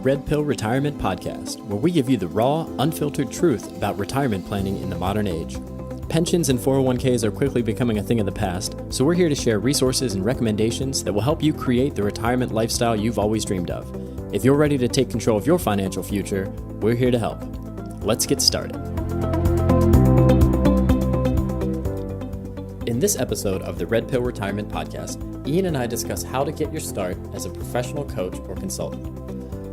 Red Pill Retirement Podcast, where we give you the raw, unfiltered truth about retirement planning in the modern age. Pensions and 401ks are quickly becoming a thing of the past, so we're here to share resources and recommendations that will help you create the retirement lifestyle you've always dreamed of. If you're ready to take control of your financial future, we're here to help. Let's get started. In this episode of the Red Pill Retirement Podcast, Ian and I discuss how to get your start as a professional coach or consultant.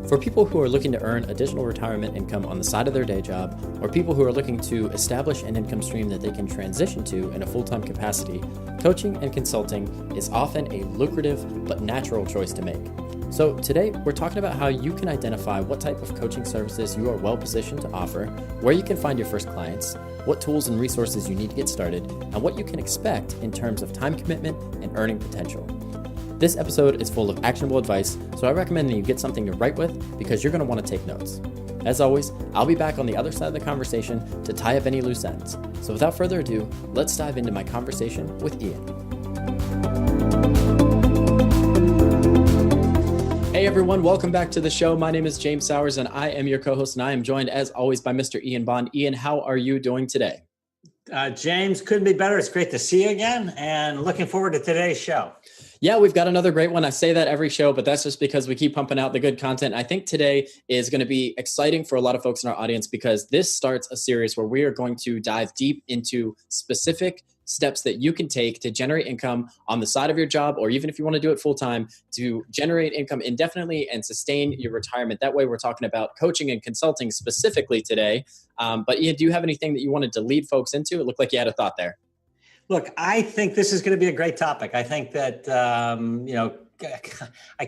For people who are looking to earn additional retirement income on the side of their day job, or people who are looking to establish an income stream that they can transition to in a full-time capacity, coaching and consulting is often a lucrative but natural choice to make. So today, we're talking about how you can identify what type of coaching services you are well positioned to offer, where you can find your first clients, what tools and resources you need to get started, and what you can expect in terms of time commitment and earning potential. This episode is full of actionable advice, so I recommend that you get something to write with because you're going to want to take notes. As always, I'll be back on the other side of the conversation to tie up any loose ends. So without further ado, let's dive into my conversation with Ian. Hey everyone, welcome back to the show. My name is James Sowers and I am your co-host, and I am joined as always by Mr. Ian Bond. Ian, how are you doing today? James, couldn't be better. It's great to see you again and looking forward to today's show. Yeah, we've got another great one. I say that every show, but that's just because we keep pumping out the good content. I think today is going to be exciting for a lot of folks in our audience because this starts a series where we are going to dive deep into specific steps that you can take to generate income on the side of your job, or even if you want to do it full time, to generate income indefinitely and sustain your retirement. That way, we're talking about coaching and consulting specifically today. But Ian, do you have anything that you wanted to lead folks into? It looked like you had a thought there. Look, I think this is going to be a great topic. I think that, I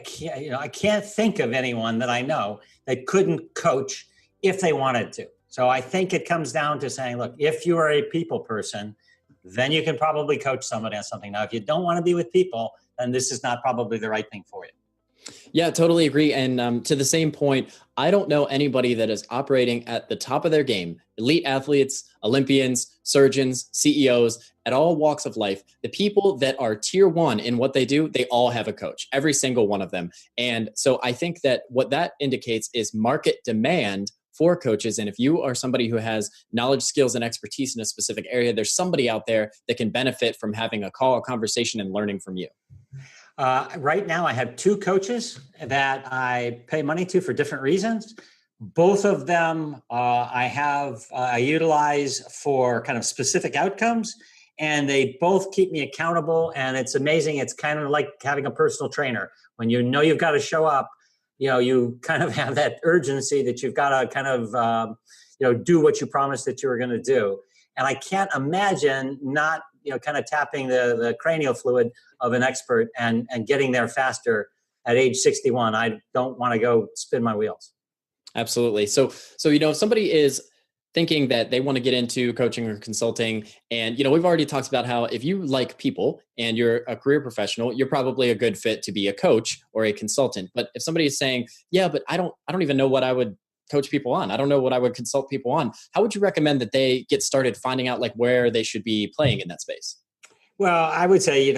can't think of anyone that I know that couldn't coach if they wanted to. So I think it comes down to saying, look, if you are a people person, then you can probably coach somebody on something. Now, if you don't want to be with people, then this is not probably the right thing for you. Yeah, totally agree. And to the same point, I don't know anybody that is operating at the top of their game, elite athletes, Olympians, surgeons, CEOs, at all walks of life. The people that are tier one in what they do, they all have a coach, every single one of them. And so I think that what that indicates is market demand for coaches. And if you are somebody who has knowledge, skills, and expertise in a specific area, there's somebody out there that can benefit from having a call, a conversation, and learning from you. Right now, I have two coaches that I pay money to for different reasons. Both of them I utilize for kind of specific outcomes, and they both keep me accountable. And it's amazing. It's kind of like having a personal trainer. When you know you've got to show up, you kind of have that urgency that you've got to kind of, do what you promised that you were going to do. And I can't imagine not, kind of tapping the cranial fluid of an expert and getting there faster at age 61. I don't want to go spin my wheels. Absolutely. So, if somebody is thinking that they want to get into coaching or consulting, and, we've already talked about how if you like people and you're a career professional, you're probably a good fit to be a coach or a consultant. But if somebody is saying, yeah, but I don't even know what I would coach people on, I don't know what I would consult people on, how would you recommend that they get started finding out where they should be playing in that space? Well, I would say,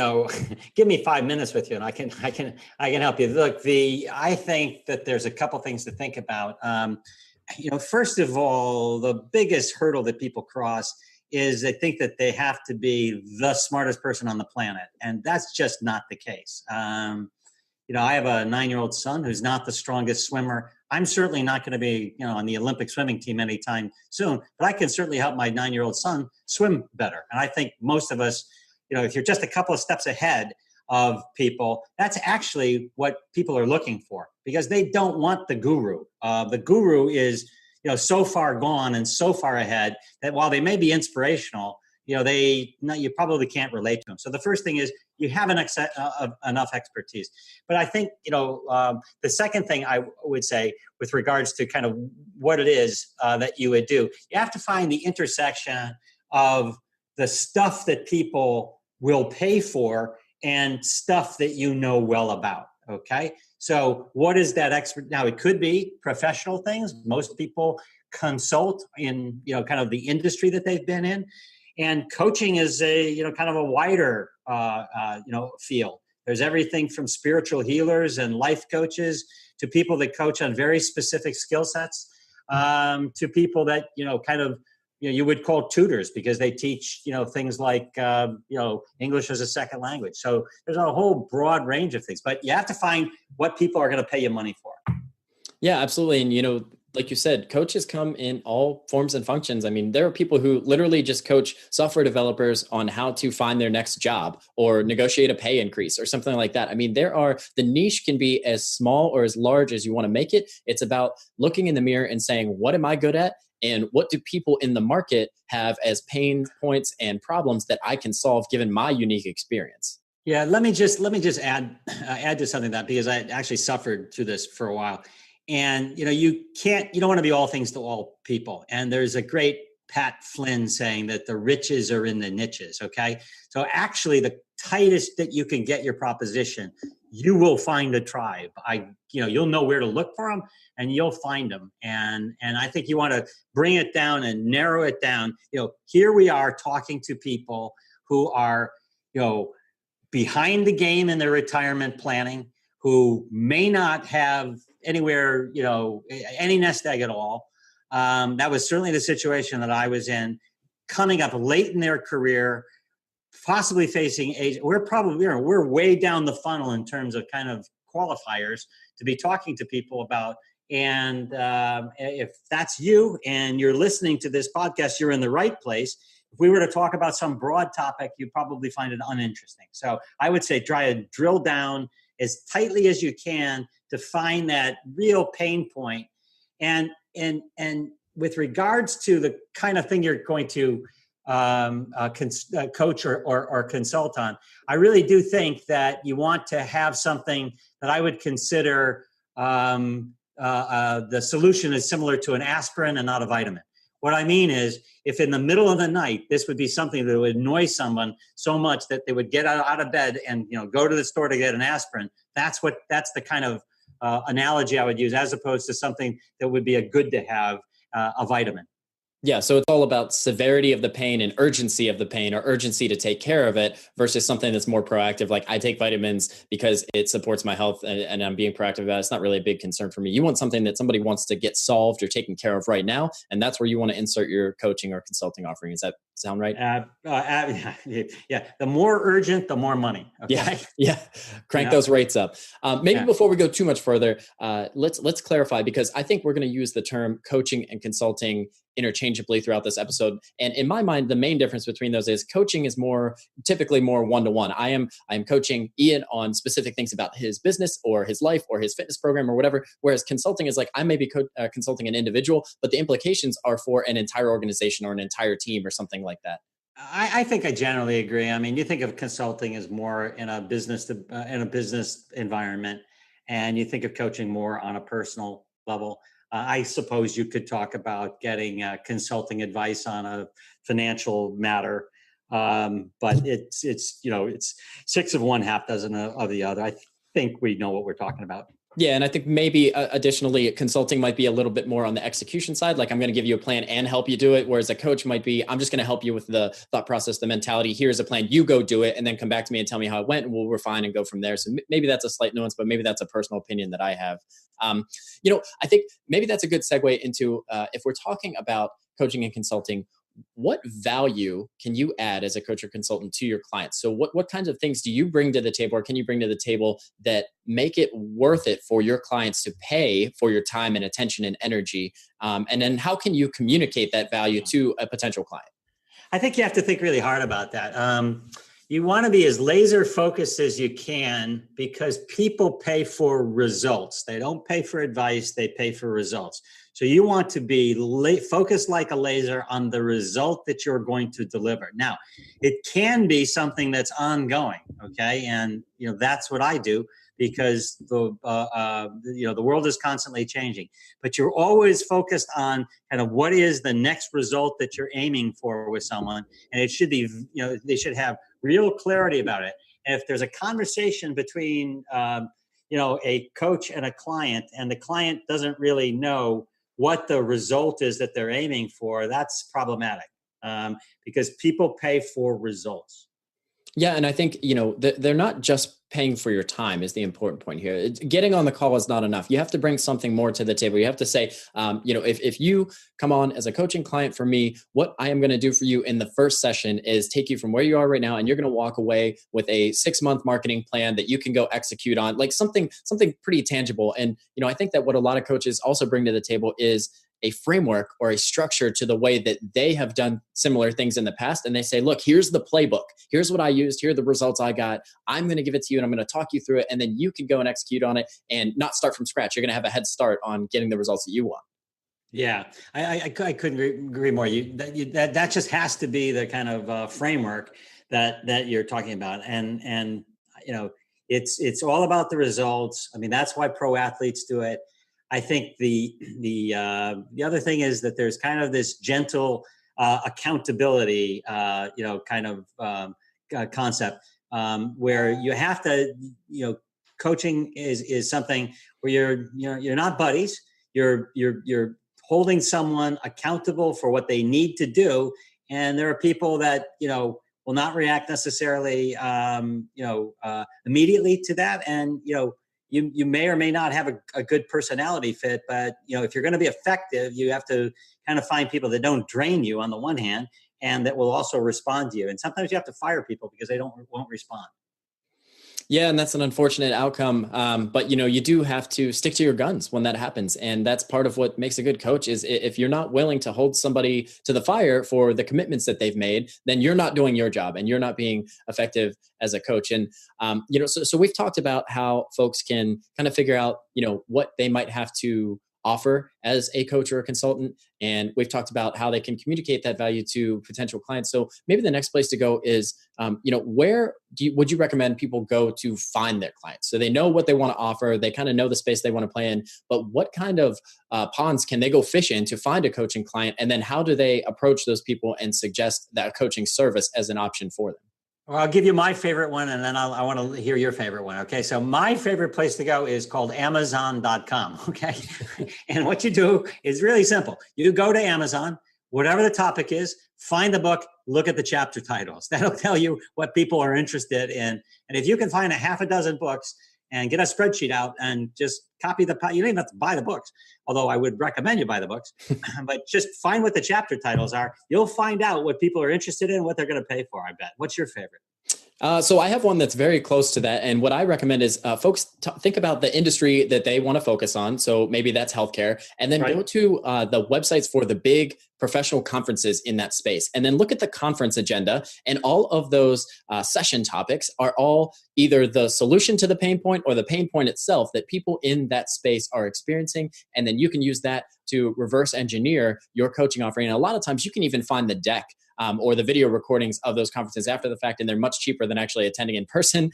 give me 5 minutes with you and I can help you. Look, I think that there's a couple things to think about. First of all, the biggest hurdle that people cross is they think that they have to be the smartest person on the planet. And that's just not the case. I have a 9-year-old son who's not the strongest swimmer. I'm certainly not going to be, on the Olympic swimming team anytime soon, but I can certainly help my 9-year-old son swim better. And I think most of us, if you're just a couple of steps ahead of people, that's actually what people are looking for, because they don't want the guru. The guru is, so far gone and so far ahead that while they may be inspirational, you probably can't relate to them. So the first thing is you have enough expertise. But I think, the second thing I would say with regards to kind of what it is that you would do, you have to find the intersection of the stuff that people will pay for and stuff that you know well about. Okay. So what is that expert? Now it could be professional things. Most people consult in, kind of the industry that they've been in. And coaching is a, kind of a wider, field. There's everything from spiritual healers and life coaches to people that coach on very specific skill sets, to people that, you would call tutors because they teach, things like, English as a second language. So there's a whole broad range of things, but you have to find what people are going to pay you money for. Yeah, absolutely. And, like you said, coaches come in all forms and functions. I mean, there are people who literally just coach software developers on how to find their next job or negotiate a pay increase or something like that. I mean, the niche can be as small or as large as you want to make it. It's about looking in the mirror and saying, what am I good at? And what do people in the market have as pain points and problems that I can solve given my unique experience? Yeah, let me just add to something that, because I actually suffered through this for a while. And, you don't want to be all things to all people. And there's a great Pat Flynn saying that the riches are in the niches. Okay. So actually the tightest that you can get your proposition, you will find a tribe. You'll know where to look for them and you'll find them. And I think you want to bring it down and narrow it down. Here we are talking to people who are, behind the game in their retirement planning, who may not have anywhere, any nest egg at all. That was certainly the situation that I was in, coming up late in their career, possibly facing age. We're way down the funnel in terms of kind of qualifiers to be talking to people about. And if that's you and you're listening to this podcast, you're in the right place. If we were to talk about some broad topic, you'd probably find it uninteresting. So I would say try to drill down as tightly as you can to find that real pain point. And with regards to the kind of thing you're going to coach or consult on, I really do think that you want to have something that I would consider the solution is similar to an aspirin and not a vitamin. What I mean is, if in the middle of the night, this would be something that would annoy someone so much that they would get out of bed and go to the store to get an aspirin, that's the kind of analogy I would use, as opposed to something that would be a good to have, a vitamin. Yeah, so it's all about severity of the pain and urgency of the pain, or urgency to take care of it, versus something that's more proactive. Like, I take vitamins because it supports my health and I'm being proactive about it. It's not really a big concern for me. You want something that somebody wants to get solved or taken care of right now. And that's where you want to insert your coaching or consulting offering. Does that sound right? Yeah. The more urgent, the more money. Okay? Yeah. Crank those rates up. Before we go too much further, let's clarify, because I think we're going to use the term coaching and consulting interchangeably throughout this episode. And in my mind, the main difference between those is coaching is typically more one-to-one. I am coaching Ian on specific things about his business or his life or his fitness program or whatever. Whereas consulting is like, I may be consulting an individual, but the implications are for an entire organization or an entire team or something like that. I think I generally agree. I mean, you think of consulting as more in a business environment, and you think of coaching more on a personal level. I suppose you could talk about getting consulting advice on a financial matter, but it's six of one, half dozen of the other. I think we know what we're talking about. Yeah. And I think maybe additionally, consulting might be a little bit more on the execution side. Like, I'm going to give you a plan and help you do it. Whereas a coach might be, I'm just going to help you with the thought process, the mentality. Here's a plan, you go do it, and then come back to me and tell me how it went, and we'll refine and go from there. So maybe that's a slight nuance, but maybe that's a personal opinion that I have. I think maybe that's a good segue into if we're talking about coaching and consulting, what value can you add as a coach or consultant to your clients? So what kinds of things do you bring to the table, or can you bring to the table that make it worth it for your clients to pay for your time and attention and energy? And then how can you communicate that value to a potential client? I think you have to think really hard about that. You want to be as laser focused as you can, because people pay for results. They don't pay for advice, they pay for results. So you want to be focused like a laser on the result that you're going to deliver. Now, it can be something that's ongoing, okay? And that's what I do, because the world is constantly changing. But you're always focused on kind of what is the next result that you're aiming for with someone, and it should be, they should have real clarity about it. And if there's a conversation between a coach and a client, and the client doesn't really know what the result is that they're aiming for, that's problematic, because people pay for results. Yeah. And I think, they're not just paying for your time is the important point here. Getting on the call is not enough. You have to bring something more to the table. You have to say, if you come on as a coaching client for me, what I am going to do for you in the first session is take you from where you are right now, and you're going to walk away with a 6-month marketing plan that you can go execute on, like something pretty tangible. And, I think that what a lot of coaches also bring to the table is a framework or a structure to the way that they have done similar things in the past. And they say, look, here's the playbook. Here's what I used. Here are the results I got. I'm going to give it to you and I'm going to talk you through it. And then you can go and execute on it and not start from scratch. You're going to have a head start on getting the results that you want. Yeah, I couldn't agree more. That just has to be the kind of framework that you're talking about. And it's all about the results. I mean, that's why pro athletes do it. I think the other thing is that there's kind of this gentle accountability, concept where you have to, coaching is something where you're not buddies. You're holding someone accountable for what they need to do, and there are people that will not react necessarily, immediately to that, and you may or may not have a good personality fit, but if you're going to be effective, you have to kind of find people that don't drain you on the one hand, and that will also respond to you. And sometimes you have to fire people because they won't respond. Yeah, and that's an unfortunate outcome. But you do have to stick to your guns when that happens, and that's part of what makes a good coach. Is if you're not willing to hold somebody to the fire for the commitments that they've made, then you're not doing your job, and you're not being effective as a coach. And so we've talked about how folks can kind of figure out what they might have to offer as a coach or a consultant. And we've talked about how they can communicate that value to potential clients. So maybe the next place to go is, where would you recommend people go to find their clients? So they know what they want to offer. They kind of know the space they want to play in, but what kind of ponds can they go fish in to find a coaching client? And then how do they approach those people and suggest that coaching service as an option for them? Well, I'll give you my favorite one, and then I want to hear your favorite one. Okay. So my favorite place to go is called Amazon.com. Okay. And what you do is really simple. You go to Amazon, whatever the topic is, find the book, look at the chapter titles. That'll tell you what people are interested in. And if you can find a half a dozen books and get a spreadsheet out and just copy you don't even have to buy the books, although I would recommend you buy the books, but just find what the chapter titles are. You'll find out what people are interested in, what they're going to pay for, I bet. What's your favorite? So I have one that's very close to that. And what I recommend is folks think about the industry that they want to focus on. So maybe that's healthcare. And then go to the websites for the big professional conferences in that space. And then look at the conference agenda. And all of those session topics are all either the solution to the pain point or the pain point itself that people in that space are experiencing. And then you can use that to reverse engineer your coaching offering. And a lot of times you can even find the deck or the video recordings of those conferences after the fact, and they're much cheaper than actually attending in person.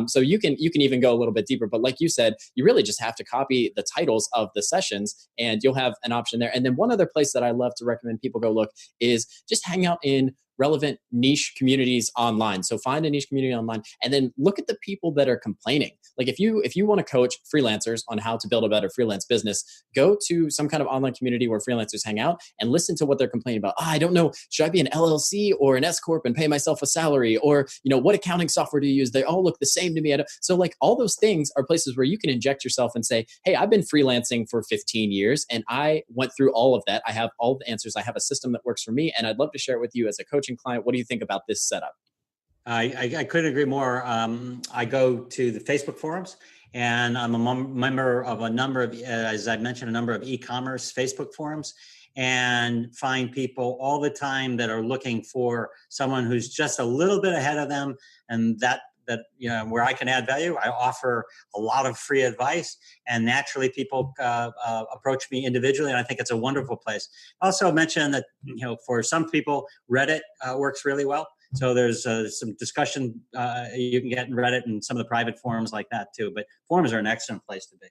So you can even go a little bit deeper. But like you said, you really just have to copy the titles of the sessions, and you'll have an option there. And then one other place that I love to recommend people go look is just hang out in relevant niche communities online. So find a niche community online and then look at the people that are complaining. Like if you want to coach freelancers on how to build a better freelance business, go to some kind of online community where freelancers hang out and listen to what they're complaining about. I don't know, should I be an LLC or an S Corp and pay myself a salary? Or, what accounting software do you use? They all look the same to me. So like all those things are places where you can inject yourself and say, hey, I've been freelancing for 15 years and I went through all of that. I have all the answers. I have a system that works for me. And I'd love to share it with you as a coaching client. What do you think about this setup? I couldn't agree more. I go to the Facebook forums, and I'm a member of a number of, as I mentioned, a number of e-commerce Facebook forums, and find people all the time that are looking for someone who's just a little bit ahead of them, and that where I can add value. I offer a lot of free advice, and naturally people approach me individually, and I think it's a wonderful place. Also mention that for some people Reddit works really well. So there's some discussion you can get in Reddit and some of the private forums like that too. But forums are an excellent place to be.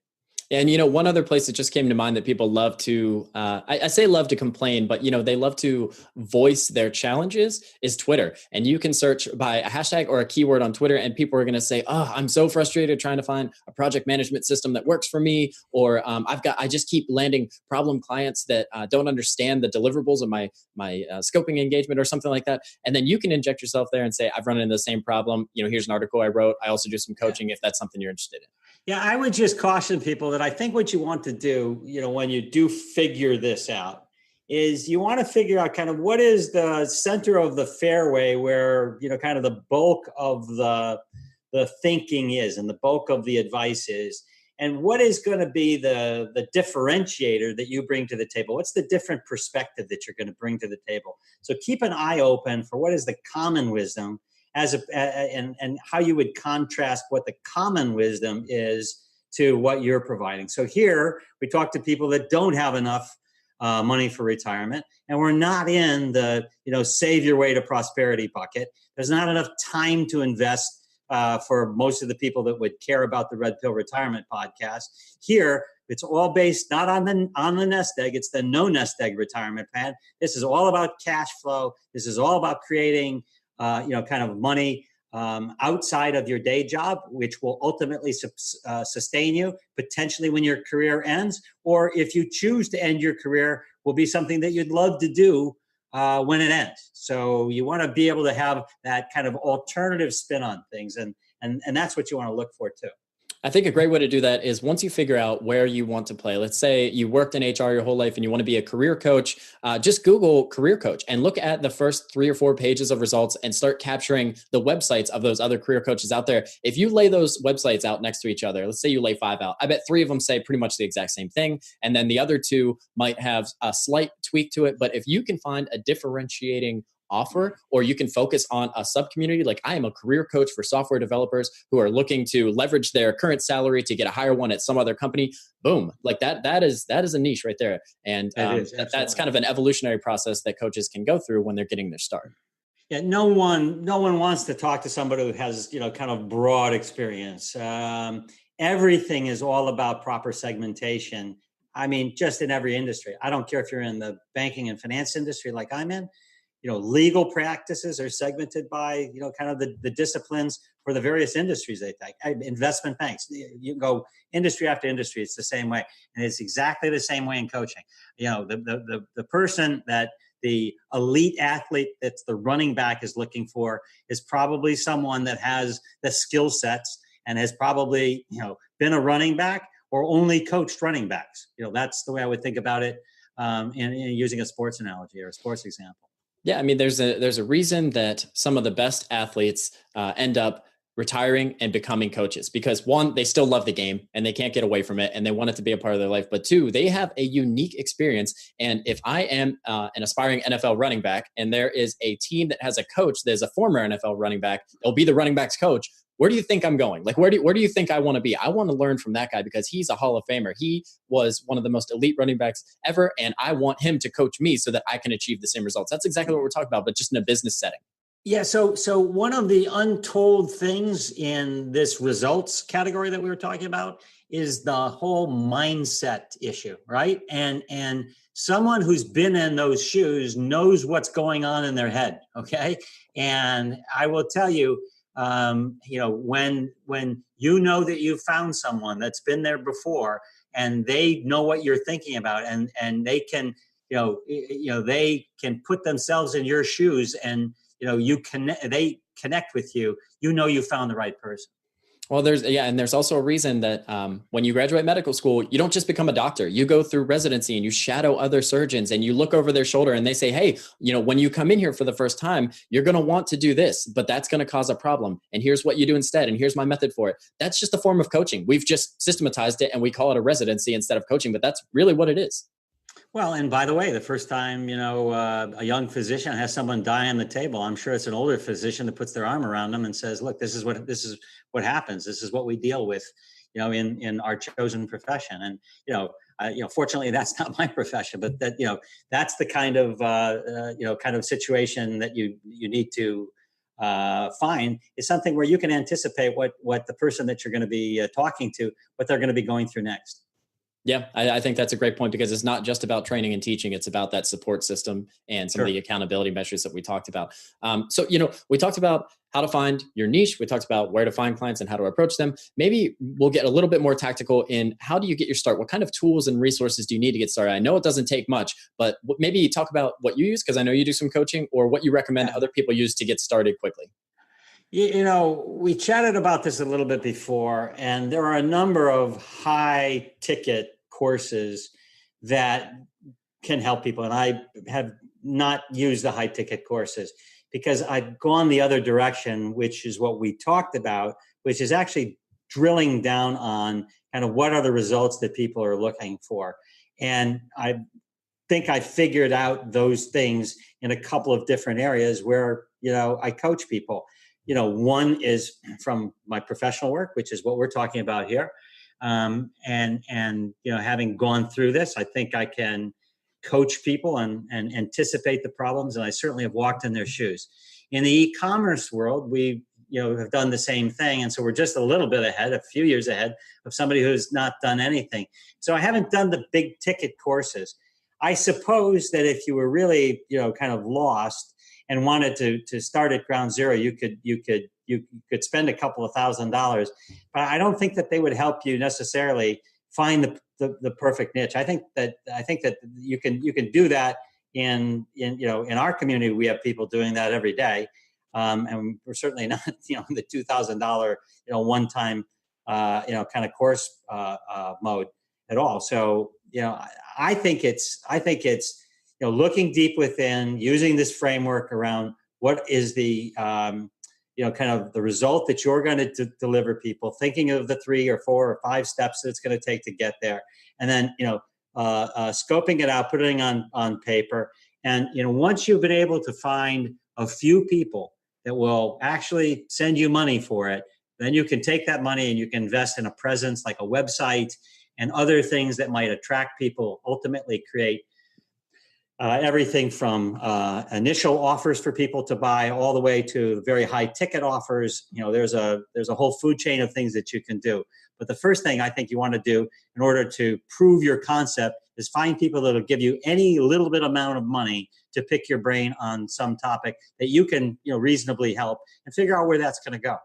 And, one other place that just came to mind that people love to, I say love to complain, but, they love to voice their challenges is Twitter. And you can search by a hashtag or a keyword on Twitter, and people are going to say, oh, I'm so frustrated trying to find a project management system that works for me. Or I just keep landing problem clients that don't understand the deliverables of my scoping engagement or something like that. And then you can inject yourself there and say, I've run into the same problem. Here's an article I wrote. I also do some coaching if that's something you're interested in. Yeah, I would just caution people that I think what you want to do, when you do figure this out, is you want to figure out kind of what is the center of the fairway where, kind of the bulk of the thinking is and the bulk of the advice is, and what is going to be the differentiator that you bring to the table. What's the different perspective that you're going to bring to the table? So keep an eye open for what is the common wisdom and how you would contrast what the common wisdom is to what you're providing. So here we talk to people that don't have enough money for retirement, and we're not in the save your way to prosperity bucket. There's not enough time to invest for most of the people that would care about the Red Pill Retirement podcast. Here, it's all based not on the nest egg; it's the no nest egg retirement plan. This is all about cash flow. This is all about creating kind of money outside of your day job, which will ultimately sustain you potentially when your career ends, or if you choose to end your career, will be something that you'd love to do when it ends. So you want to be able to have that kind of alternative spin on things, and that's what you want to look for too. I think a great way to do that is once you figure out where you want to play. Let's say you worked in HR your whole life and you want to be a career coach. Just Google career coach and look at the first 3 or 4 pages of results and start capturing the websites of those other career coaches out there. If you lay those websites out next to each other, let's say you lay 5 out, I bet 3 of them say pretty much the exact same thing. And then the other 2 might have a slight tweak to it. But if you can find a differentiating offer, or you can focus on a sub community. Like I am a career coach for software developers who are looking to leverage their current salary to get a higher one at some other company. Boom. Like that is a niche right there. And that's kind of an evolutionary process that coaches can go through when they're getting their start. Yeah, no one wants to talk to somebody who has, kind of broad experience. Everything is all about proper segmentation. I mean, just in every industry. I don't care if you're in the banking and finance industry like I'm in. Legal practices are segmented by, kind of the disciplines for the various industries they take. Investment banks, you can go industry after industry. It's the same way. And it's exactly the same way in coaching. The person that the elite athlete that's the running back is looking for is probably someone that has the skill sets and has probably, been a running back or only coached running backs. That's the way I would think about it in using a sports analogy or a sports example. Yeah, I mean, there's a reason that some of the best athletes end up retiring and becoming coaches because 1, they still love the game and they can't get away from it and they want it to be a part of their life. But 2, they have a unique experience. And if I am an aspiring NFL running back and there is a team that has a coach that is a former NFL running back, they'll be the running back's coach. Where do you think I'm going? Like, where do you think I want to be? I want to learn from that guy because he's a Hall of Famer. He was one of the most elite running backs ever. And I want him to coach me so that I can achieve the same results. That's exactly what we're talking about, but just in a business setting. Yeah. So one of the untold things in this results category that we were talking about is the whole mindset issue, right? And someone who's been in those shoes knows what's going on in their head. Okay. And I will tell you, when you know that you've found someone that's been there before and they know what you're thinking about and they can, they can put themselves in your shoes and, they connect with you, you found the right person. Well, there's also a reason that when you graduate medical school, you don't just become a doctor. You go through residency and you shadow other surgeons and you look over their shoulder and they say, hey, when you come in here for the first time, you're going to want to do this, but that's going to cause a problem. And here's what you do instead. And here's my method for it. That's just a form of coaching. We've just systematized it and we call it a residency instead of coaching, but that's really what it is. Well, and by the way, the first time, a young physician has someone die on the table, I'm sure it's an older physician that puts their arm around them and says, look, this is what happens. This is what we deal with, in our chosen profession. And, fortunately, that's not my profession, but that, that's the kind of situation that you need to find is something where you can anticipate what the person that you're going to be talking to, what they're going to be going through next. Yeah, I think that's a great point because it's not just about training and teaching. It's about that support system and some of the Sure. accountability measures that we talked about. So, we talked about how to find your niche. We talked about where to find clients and how to approach them. Maybe we'll get a little bit more tactical in how do you get your start? What kind of tools and resources do you need to get started? I know it doesn't take much, but maybe talk about what you use because I know you do some coaching or what you recommend Yeah. other people use to get started quickly. We chatted about this a little bit before, and there are a number of high ticket courses that can help people. And I have not used the high ticket courses because I've gone the other direction, which is what we talked about, which is actually drilling down on kind of what are the results that people are looking for. And I think I figured out those things in a couple of different areas where, I coach people. One is from my professional work, which is what we're talking about here. And having gone through this, I think I can coach people and anticipate the problems. And I certainly have walked in their shoes. In the e-commerce world, we have done the same thing. And so we're just a little bit ahead, a few years ahead of somebody who's not done anything. So I haven't done the big ticket courses. I suppose that if you were really, kind of lost and wanted to start at ground zero, you could spend a couple of $1,000s, but I don't think that they would help you necessarily find the perfect niche. I think that you can do that in our community. We have people doing that every day, and we're certainly not the $2,000 one time kind of course mode at all. So I think it's looking deep within, using this framework around what is the kind of the result that you're going to deliver people, thinking of the 3 or 4 or 5 steps that it's going to take to get there, and then scoping it out, putting it on paper, and once you've been able to find a few people that will actually send you money for it, then you can take that money and you can invest in a presence like a website and other things that might attract people, ultimately create everything from initial offers for people to buy all the way to very high ticket offers. There's a whole food chain of things that you can do. But the first thing I think you want to do in order to prove your concept is find people that will give you any little bit amount of money to pick your brain on some topic that you can reasonably help, and figure out where that's going to go.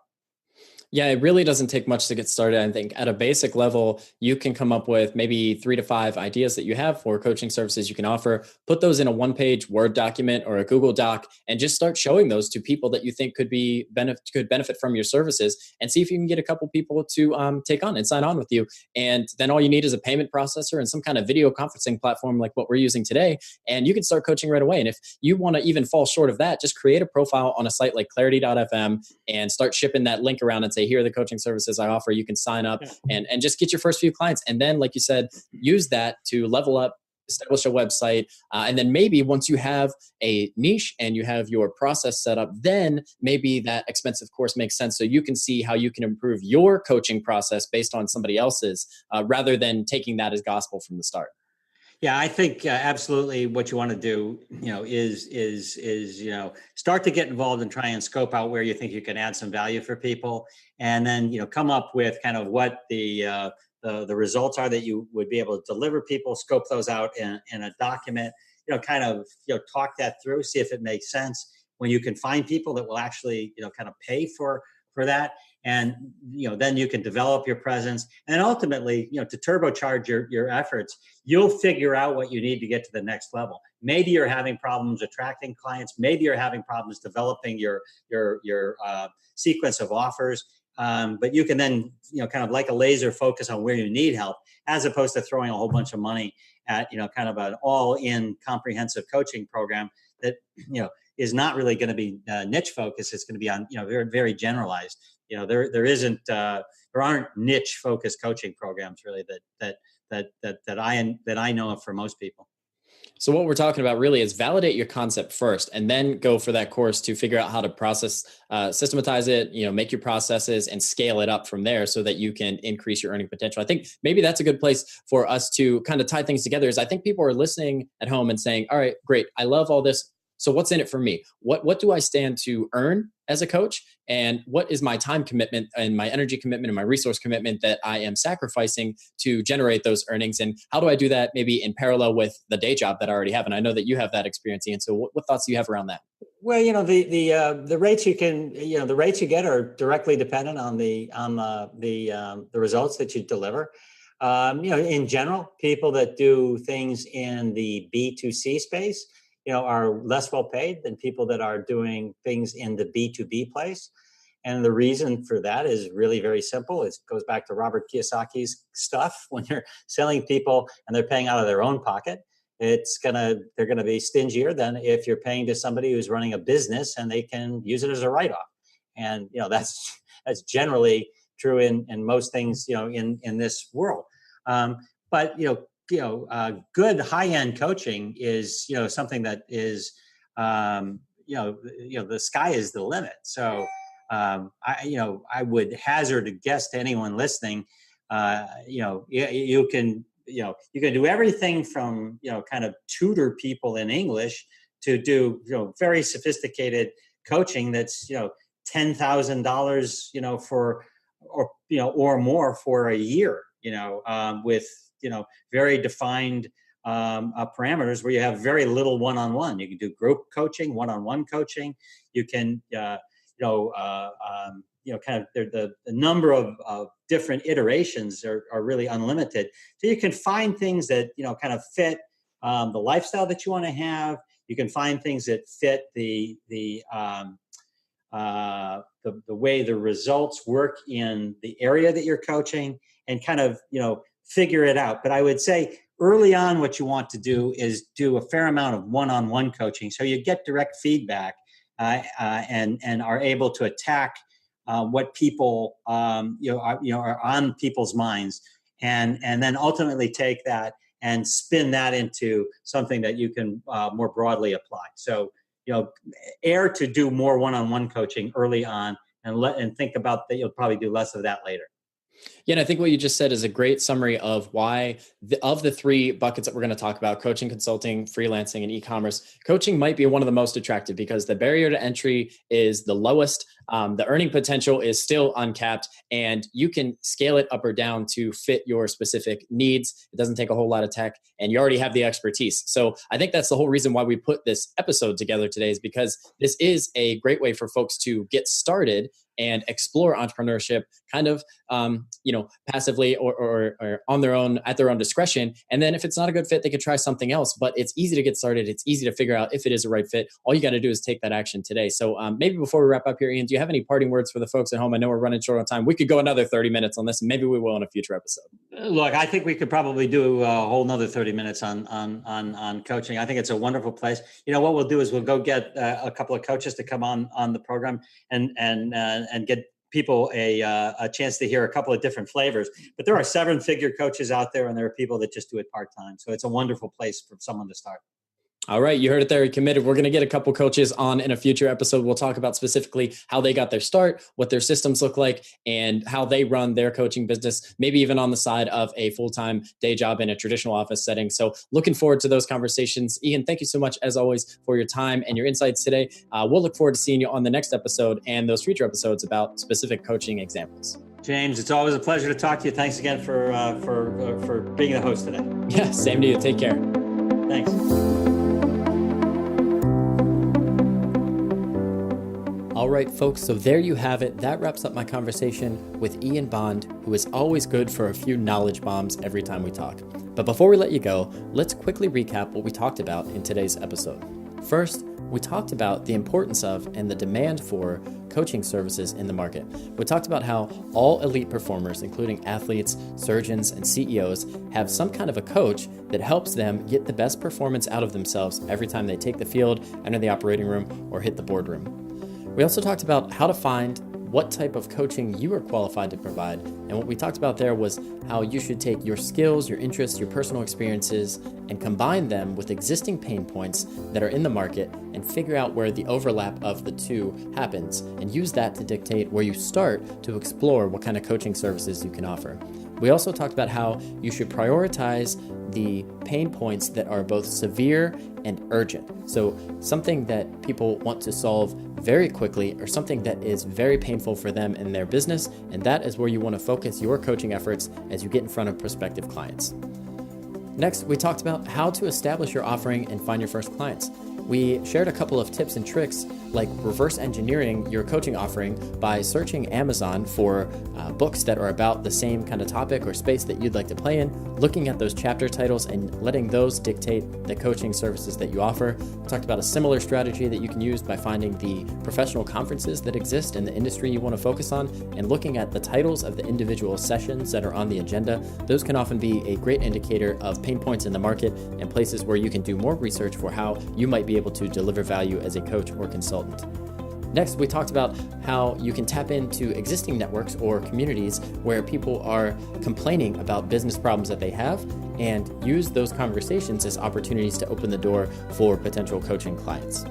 Yeah, it really doesn't take much to get started. I think at a basic level, you can come up with maybe 3 to 5 ideas that you have for coaching services you can offer, put those in a one-page Word document or a Google Doc, and just start showing those to people that you think could benefit from your services, and see if you can get a couple people to take on and sign on with you. And then all you need is a payment processor and some kind of video conferencing platform like what we're using today, and you can start coaching right away. And if you want to even fall short of that, just create a profile on a site like clarity.fm and start shipping that link around and say, here are the coaching services I offer. You can sign up and just get your first few clients. And then, like you said, use that to level up, establish a website. And then maybe once you have a niche and you have your process set up, then maybe that expensive course makes sense. So you can see how you can improve your coaching process based on somebody else's, rather than taking that as gospel from the start. Yeah, I think absolutely what you want to do, is start to get involved and try and scope out where you think you can add some value for people, and then come up with kind of what the results are that you would be able to deliver people. Scope those out in a document. Kind of talk that through, see if it makes sense. When you can find people that will actually kind of pay for that, and then you can develop your presence, and ultimately to turbocharge your efforts, you'll figure out what you need to get to the next level. Maybe you're having problems attracting clients, maybe you're having problems developing your sequence of offers, but you can then kind of like a laser focus on where you need help, as opposed to throwing a whole bunch of money at kind of an all-in comprehensive coaching program that is not really going to be niche focused. It's going to be on very, very generalized. There aren't niche focused coaching programs really that I know of for most people. So what we're talking about really is validate your concept first, and then go for that course to figure out how to process, systematize it, make your processes and scale it up from there so that you can increase your earning potential. I think maybe that's a good place for us to kind of tie things together. Is I think people are listening at home and saying, all right, great. I love all this So what's in it for me? What do I stand to earn as a coach? And what is my time commitment and my energy commitment and my resource commitment that I am sacrificing to generate those earnings? And how do I do that maybe in parallel with the day job that I already have? And I know that you have that experience, Ian. So what thoughts do you have around that? Well, the rates the rates you get are directly dependent on the results that you deliver. In general, people that do things in the B2C space, are less well paid than people that are doing things in the B2B place. And the reason for that is really very simple. It goes back to Robert Kiyosaki's stuff. When you're selling people and they're paying out of their own pocket, they're gonna be stingier than if you're paying to somebody who's running a business and they can use it as a write-off. And that's generally true in most things in this world. But good high-end coaching is something that is the sky is the limit. So I would hazard a guess to anyone listening. You can do everything from kind of tutor people in English to do very sophisticated coaching that's $10,000 for or more for a year with very defined parameters where you have very little one-on-one. You can do group coaching, one-on-one coaching. You can kind of the number of different iterations are really unlimited. So you can find things that kind of fit the lifestyle that you want to have. You can find things that fit the way the results work in the area that you're coaching, and kind of figure it out. But I would say early on, what you want to do is do a fair amount of one-on-one coaching, so you get direct feedback and are able to attack what people are on people's minds, and then ultimately take that and spin that into something that you can more broadly apply. So err to do more one-on-one coaching early on, and think about that you'll probably do less of that later. Yeah, and I think what you just said is a great summary of why of the three buckets that we're going to talk about, coaching, consulting, freelancing, and e-commerce, coaching might be one of the most attractive because the barrier to entry is the lowest. The earning potential is still uncapped, and you can scale it up or down to fit your specific needs. It doesn't take a whole lot of tech, and you already have the expertise. So I think that's the whole reason why we put this episode together today, is because this is a great way for folks to get started and explore entrepreneurship kind of, passively or on their own, at their own discretion. And then if it's not a good fit, they could try something else. But it's easy to get started. It's easy to figure out if it is a right fit. All you got to do is take that action today. So maybe before we wrap up here, Ian, do you have any parting words for the folks at home? I know we're running short on time. We could go another 30 minutes on this, and maybe we will in a future episode. Look, I think we could probably do a whole nother 30 minutes on coaching. I think it's a wonderful place. What we'll do is we'll go get a couple of coaches to come on the program and get people a chance to hear a couple of different flavors. But there are 7-figure coaches out there, and there are people that just do it part-time. So it's a wonderful place for someone to start. All right, you heard it there. He committed. We're going to get a couple coaches on in a future episode. We'll talk about specifically how they got their start, what their systems look like, and how they run their coaching business, maybe even on the side of a full-time day job in a traditional office setting. So looking forward to those conversations. Ian, thank you so much, as always, for your time and your insights today. We'll look forward to seeing you on the next episode and those future episodes about specific coaching examples. James, it's always a pleasure to talk to you. Thanks again for being the host today. Yeah, same to you. Take care. Thanks. All right, folks, so there you have it. That wraps up my conversation with Ian Bond, who is always good for a few knowledge bombs every time we talk. But before we let you go, let's quickly recap what we talked about in today's episode. First, we talked about the importance of and the demand for coaching services in the market. We talked about how all elite performers, including athletes, surgeons, and CEOs, have some kind of a coach that helps them get the best performance out of themselves every time they take the field, enter the operating room, or hit the boardroom. We also talked about how to find what type of coaching you are qualified to provide. And what we talked about there was how you should take your skills, your interests, your personal experiences, and combine them with existing pain points that are in the market and figure out where the overlap of the two happens, and use that to dictate where you start to explore what kind of coaching services you can offer. We also talked about how you should prioritize the pain points that are both severe and urgent. So something that people want to solve very quickly or something that is very painful for them in their business, and that is where you want to focus your coaching efforts as you get in front of prospective clients. Next, we talked about how to establish your offering and find your first clients. We shared a couple of tips and tricks like reverse engineering your coaching offering by searching Amazon for books that are about the same kind of topic or space that you'd like to play in, looking at those chapter titles and letting those dictate the coaching services that you offer. We talked about a similar strategy that you can use by finding the professional conferences that exist in the industry you want to focus on and looking at the titles of the individual sessions that are on the agenda. Those can often be a great indicator of pain points in the market and places where you can do more research for how you might be able to deliver value as a coach or consultant. Next, we talked about how you can tap into existing networks or communities where people are complaining about business problems that they have and use those conversations as opportunities to open the door for potential coaching clients.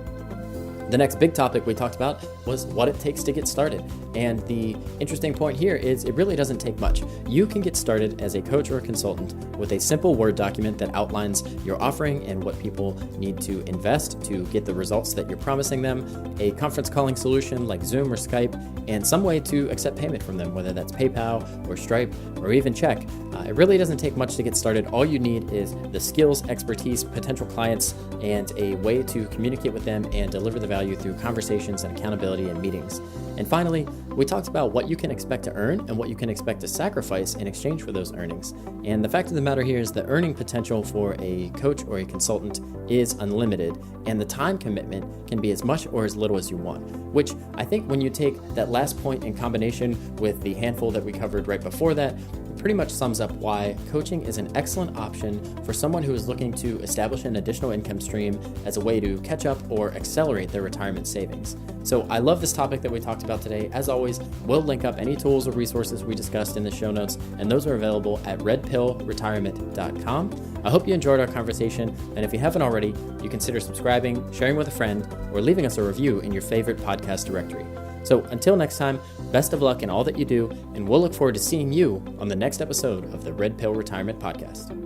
The next big topic we talked about was what it takes to get started. And the interesting point here is it really doesn't take much. You can get started as a coach or a consultant with a simple Word document that outlines your offering and what people need to invest to get the results that you're promising them, a conference calling solution like Zoom or Skype, and some way to accept payment from them, whether that's PayPal or Stripe or even check. It really doesn't take much to get started. All you need is the skills, expertise, potential clients, and a way to communicate with them and deliver the value through conversations and accountability and meetings. And finally, we talked about what you can expect to earn and what you can expect to sacrifice in exchange for those earnings. And the fact of the matter here is the earning potential for a coach or a consultant is unlimited, and the time commitment can be as much or as little as you want, which I think when you take that last point in combination with the handful that we covered right before that, pretty much sums up why coaching is an excellent option for someone who is looking to establish an additional income stream as a way to catch up or accelerate their retirement savings. So I love this topic that we talked about today. As always, we'll link up any tools or resources we discussed in the show notes, and those are available at redpillretirement.com. I hope you enjoyed our conversation, and if you haven't already, you consider subscribing, sharing with a friend, or leaving us a review in your favorite podcast directory. So until next time, best of luck in all that you do, and we'll look forward to seeing you on the next episode of the Red Pill Retirement Podcast.